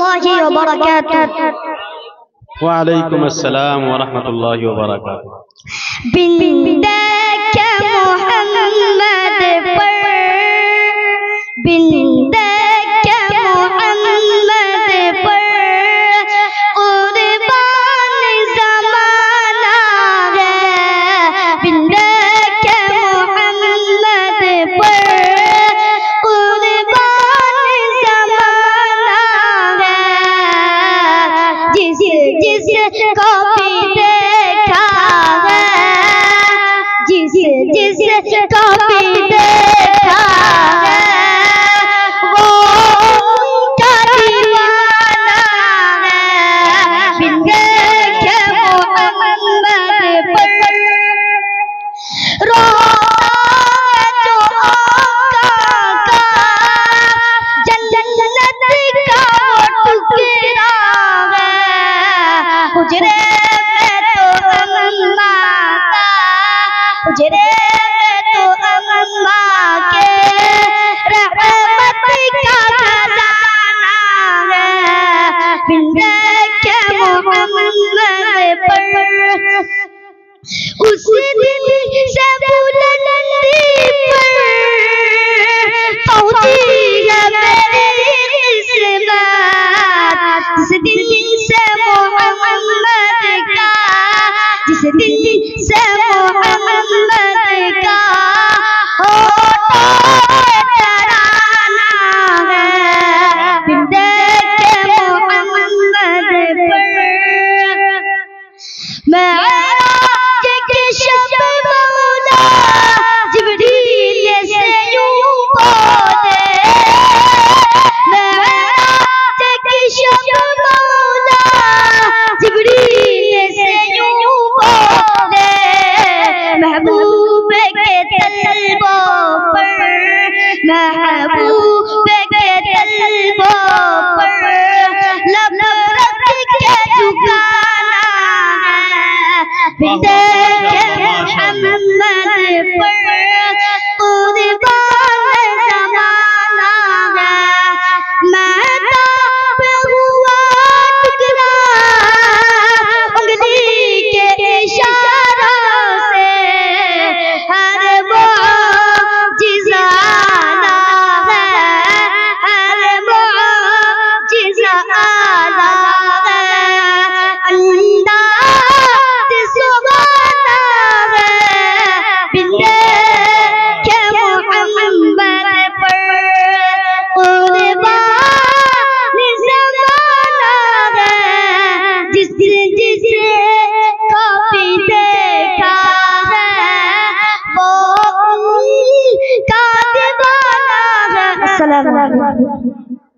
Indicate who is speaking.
Speaker 1: रहमतुल्लाहि व बरकातुहू।
Speaker 2: वालेकुम अस्सलाम व रहमतुल्लाहि व बरकातुहू।
Speaker 1: बिंदे के मोहम्मद पर, बिंदे के मोहम्मद पर कुर्बान ज़माना है। बिंदे के मोहम्मद पर कुर्बान ज़माना है। जिस को भी देखा है, जिस को भी देखा है, वो उनका दीवाना है। बिंदे के मोहम्मद पर रोता है जो आका का जन्नत का वो टुकड़ा है। हुजरे में तो अम्मा का, हुजरे में तो अम्मा के रहमत का खजाना है। बिंदे के मोहम्मद पर उस दिन से बुलंदी पर पहुंची है मेरी किस्मत। जिस दिन से मोहम्मद का, जिस दिन से मोहम्मद का होठों पे तराना है। बिंदे के मोहम्मद पर मेराज की शब मौला जिब्रील से यूं बोले, मेराज की शब मौला जिब्रील से यूं बोले। महबूब के तलबों पर, महबूब के तलबों पर लब रख के झुकाना है। बिंदे के मोहम्मद पर कुर्बान ज़माना है। महताब हुआ टुकड़ा उंगली के इशारों से, हर मुअजिज़ा आला है, हर मुअजिज़ा आला है। अंदाज़ सुहाना है। बिंदे के मोहम्मद पर कुर्बान ज़माना है। जिस को भी देखा है, वो उनका दीवाना है। अस्सलामु अलैकुम।